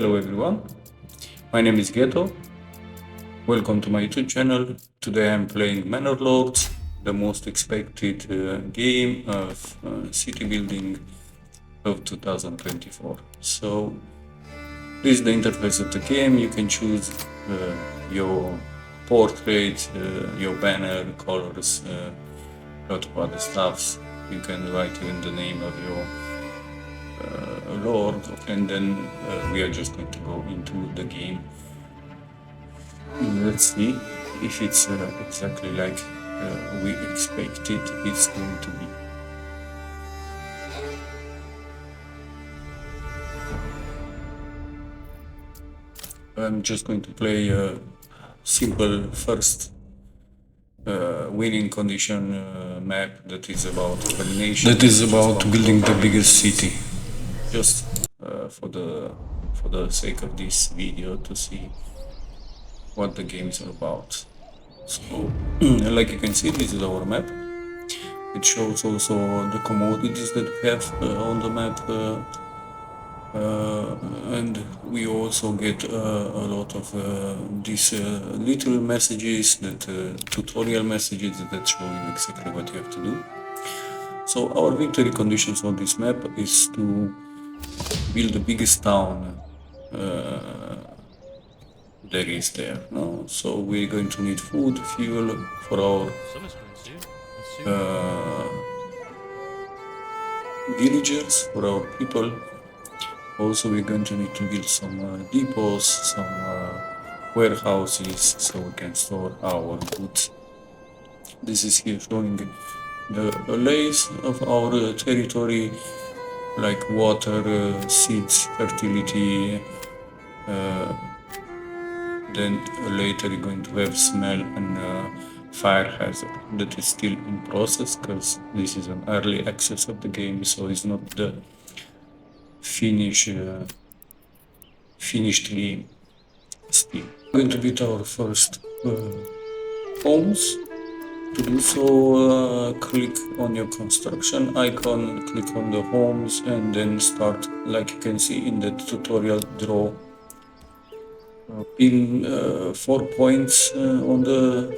Hello everyone, my name is Geto. Welcome to my YouTube channel. Today I'm playing Manor Lords, the most expected game of city building of 2024. So this is the interface of the game. You can choose your portrait, your banner, colors, a lot of other stuffs. You can write even the name of your lord, and then we are just going to go into the game. Let's see if it's exactly like we expected it's going to be. I'm just going to play a simple first winning condition map that is about pollination. That is about building the biggest city. Just for the sake of this video to see what the game is all about. So, like you can see, this is our map. It shows also the commodities that we have on the map, and we also get a lot of these little messages, that tutorial messages that show you exactly what you have to do. So our victory conditions on this map is to build the biggest town there is there. No? So we're going to need food, fuel for our villagers, for our people. Also, we're going to need to build some depots, some warehouses, so we can store our goods. This is here showing the lays of our territory, like water, seeds, fertility. Then later you're going to have smell and fire hazard. That is still in process because this is an early access of the game, so it's not the finished game still. We're going to build our first homes. To do so, click on your construction icon, click on the homes, and then start, like you can see in the tutorial, draw pin 4 points on the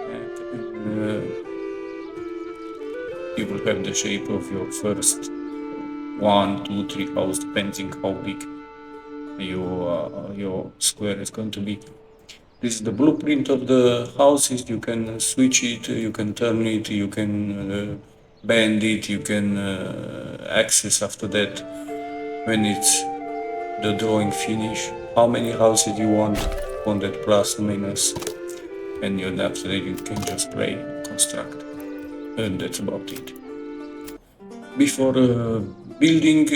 map, and you will have the shape of your first 1, 2, 3 house, depending how big your square is going to be. This is the blueprint of the houses. You can switch it, you can turn it, you can bend it, you can access after that when it's the drawing finish, how many houses you want on that plus minus, and then after that you can just play, construct, and that's about it. Before building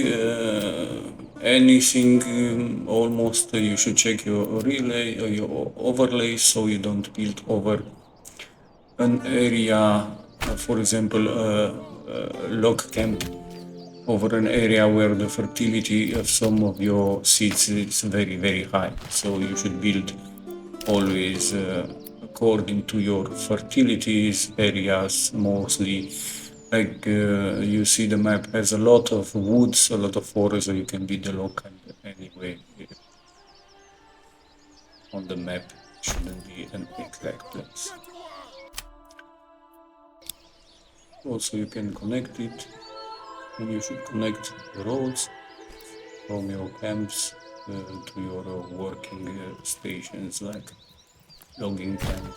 anything, almost you should check your relay or your overlay, so you don't build over an area, for example log camp over an area where the fertility of some of your seeds is very high. So you should build always according to your fertilities areas mostly. Like you see, the map has a lot of woods, a lot of forests, so you can build the log camp anyway. On the map shouldn't be an exact place. Also, you can connect it, and you should connect the roads from your camps to your working stations, like logging camp.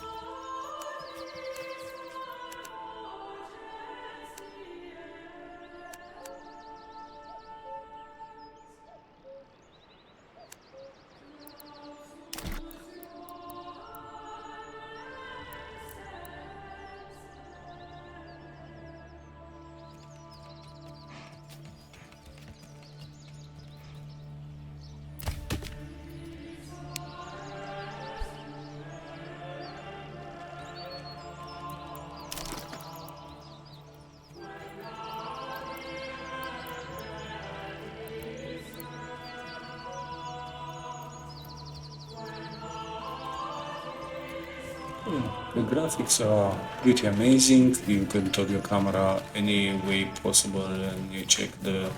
The graphics are pretty amazing. You can turn your camera any way possible, and you check the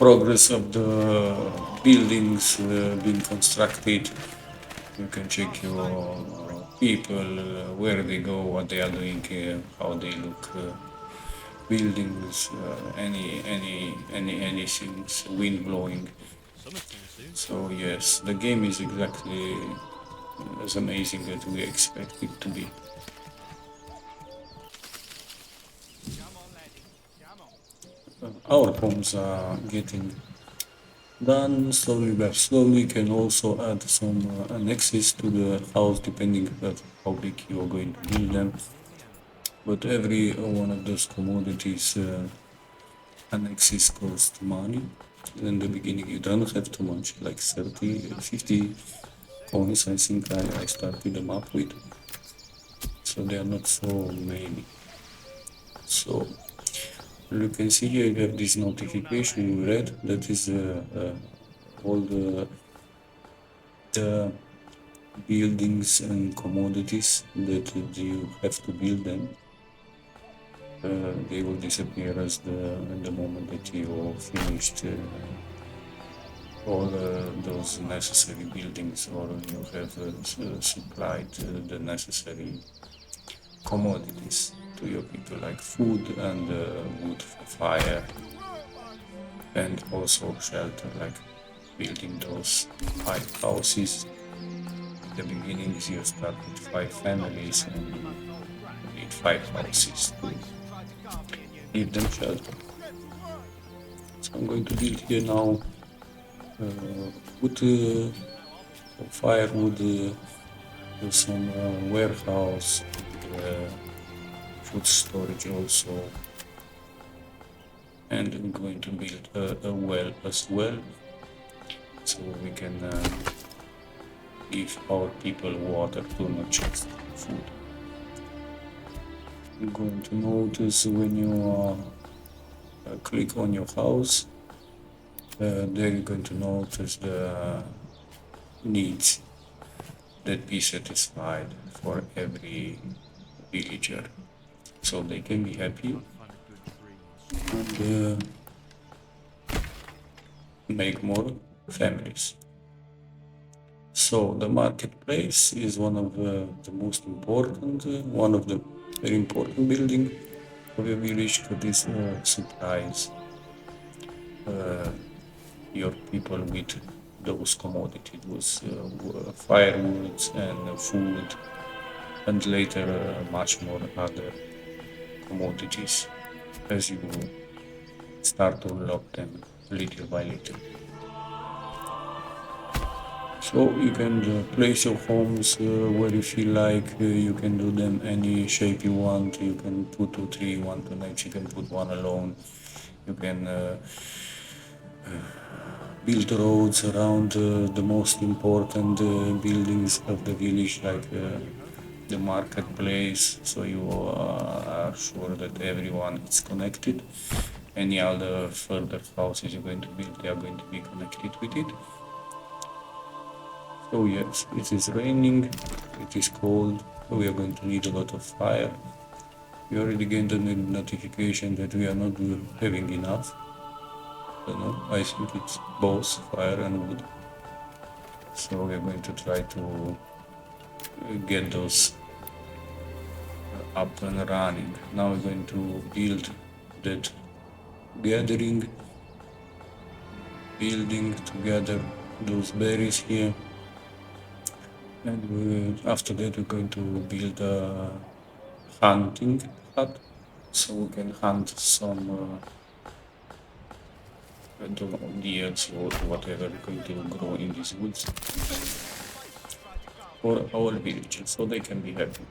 progress of the buildings being constructed. You can check your people, where they go, what they are doing, how they look, buildings, anything, wind blowing. So yes, the game is exactly as amazing as we expect it to be. Our homes are getting done slowly but slowly. Can also add some annexes to the house depending on how big you are going to build them. But every one of those commodities annexes cost money. In the beginning you don't have too much, like 30, 50 coins I think I started them up with. So they are not so many. So you can see here you have this notification in red, that is all the buildings and commodities that you have to build them. They will disappear as the moment that you finished all those necessary buildings, or you have supplied the necessary commodities to your people, like food and wood for fire, and also shelter, like building those 5 houses. At the beginnings you start with 5 families and you need 5 houses to give them shelter. So I'm going to build here now wood, firewood, some warehouse, food storage also, and I'm going to build a well as well, so we can give our people water too, not just food. You're going to notice when you click on your house, there you're going to notice the needs that be satisfied for every villager, so they can be happy and make more families. So the marketplace is one of the most important, one of the very important building of a village, that is supplies your people with those commodities, with firewoods and food, and later much more other commodities as you start to unlock them little by little. So you can place your homes where you feel like, you can do them any shape you want. You can put 2, 3, one to next, you can put one alone. You can build roads around the most important buildings of the village, like the marketplace, so you are sure that everyone is connected. Any other further houses you're going to build, they are going to be connected with it. So yes, it is raining, it is cold, we are going to need a lot of fire. We already gained a notification that we are not having enough. I don't know, I think it's both fire and wood. So we're going to try to get those up and running. Now we're going to build that gathering, building together those berries here. And after that we're going to build a hunting hut, so we can hunt some I don't know, deers or whatever we're going to grow in these woods for our villagers, so they can be happy.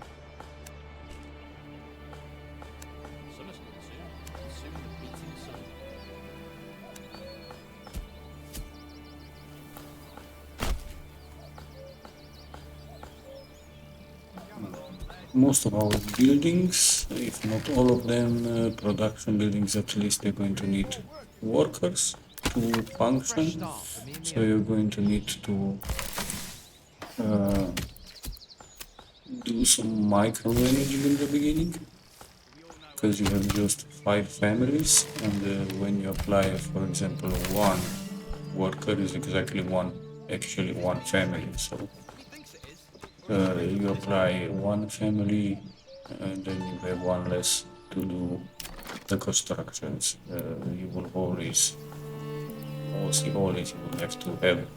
Most of our buildings, if not all of them, production buildings at least, they're going to need workers to function. So you're going to need to do some micromanaging in the beginning. because you have just 5 families, and when you apply, for example, one worker is exactly actually one family. So you apply one family, and then you have one less to do the constructions. You will always you will have to have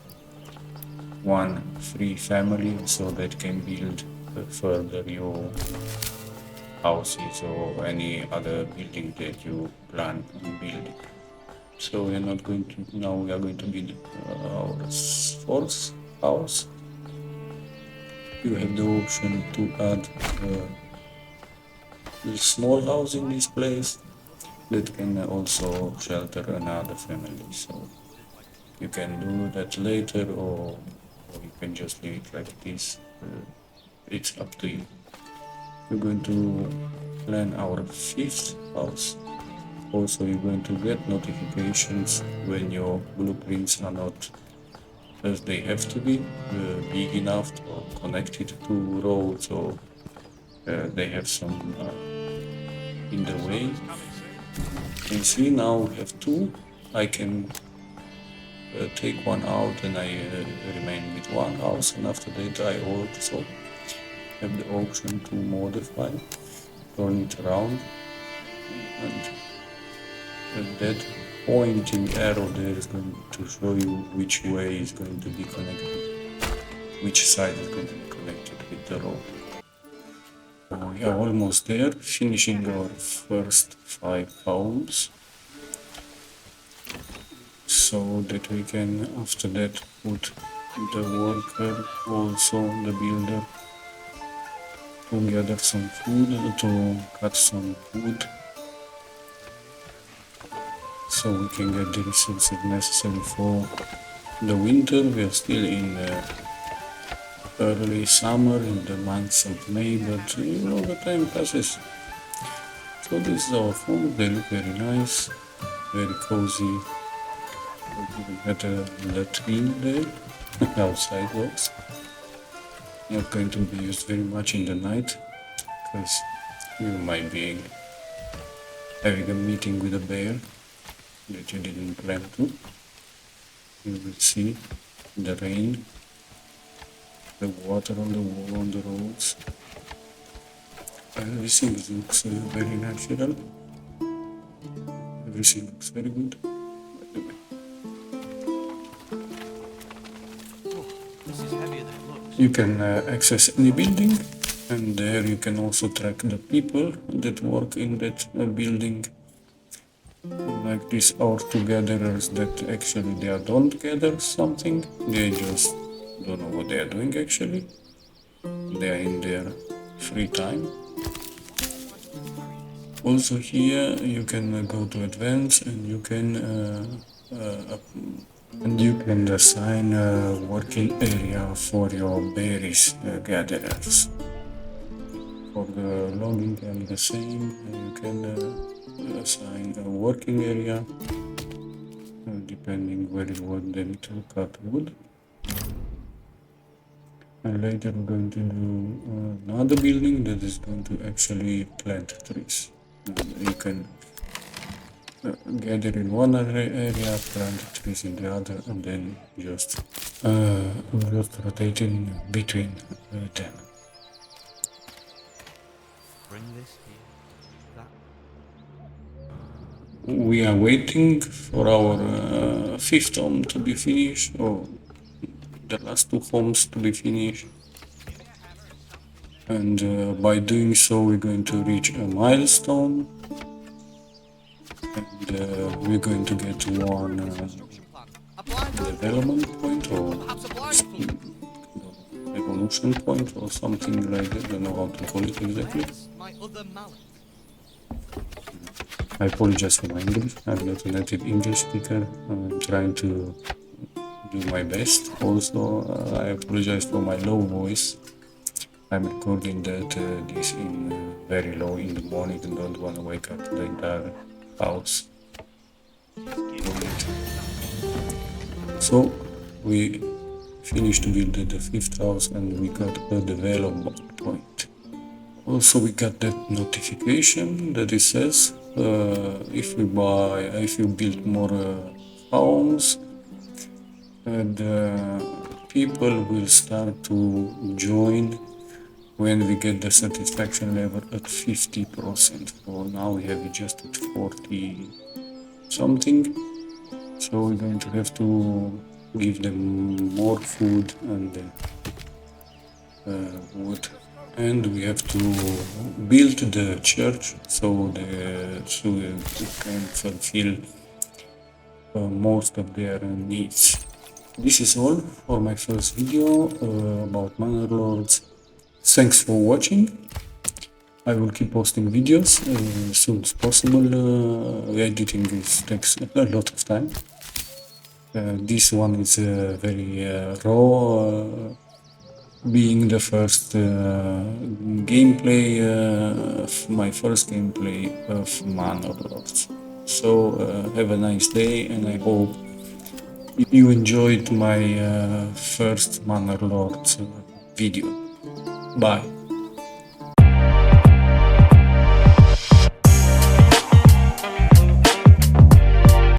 one free family so that can build further your houses or any other building that you plan on building. So we are not going to now. We are going to build our fourth house. You have the option to add a small house in this place that can also shelter another family. So you can do that later, or you can just leave it like this. It's up to you. We're going to plan our fifth house. Also, you're going to get notifications when your blueprints are not as they have to be big enough or connected to roads, or they have some in the way. You can see now we have two. I can take one out and I remain with one house, and after that I also have the option to modify, turn it around, and that pointing arrow there is going to show you which way is going to be connected, which side is going to be connected with the road. We are almost there, finishing our first 5 homes, so that we can after that put the worker, also the builder, to gather some food, to cut some wood, so we can get the resources necessary for the winter. We are still in early summer, in the months of May, but the time passes. So this is our home. They look very nice, very cozy. We even had a latrine there, outside works. Not going to be used very much in the night, because you might be having a meeting with a bear that you didn't plan to. You will see the rain, the water on the wall, on the roads. Everything looks very natural. Everything looks very good. You can access any building, and there you can also track the people that work in that building. Like these out-togetherers that actually they don't gather something, they just don't know what they are doing actually. They are in their free time. Also here you can go to advance, and you can assign a working area for your berries gatherers. For the logging and the same, you can assign a working area depending where you want them to cut wood. And later we're going to do another building that is going to actually plant trees. You can gather in one area, plant trees in the other, and then just rotate in between them. Bring this here, that. We are waiting for our fifth home to be finished, or the last 2 homes to be finished. And by doing so, we're going to reach a milestone, and we're going to get one development point, or evolution point, or something like that. I don't know how to call it exactly. I apologize for my English. I'm not a native English speaker. I'm trying to do my best. Also, I apologize for my low voice. I'm recording this in very low in the morning and don't want to wake up the entire house. So we finished to build the fifth house, and we got a development point. Also, we got that notification that it says if you build more homes, the people will start to join when we get the satisfaction level at 50%. For now, we have it just at 40 something. So we're going to have to give them more food and wood, and we have to build the church so we can fulfill most of their needs. This is all for my first video about Manor Lords. Thanks for watching. I will keep posting videos as soon as possible. Editing takes a lot of time. This one is very raw, being the first gameplay, my first gameplay of Manor Lords. So have a nice day, and I hope you enjoyed my first Manor Lords video. Bye.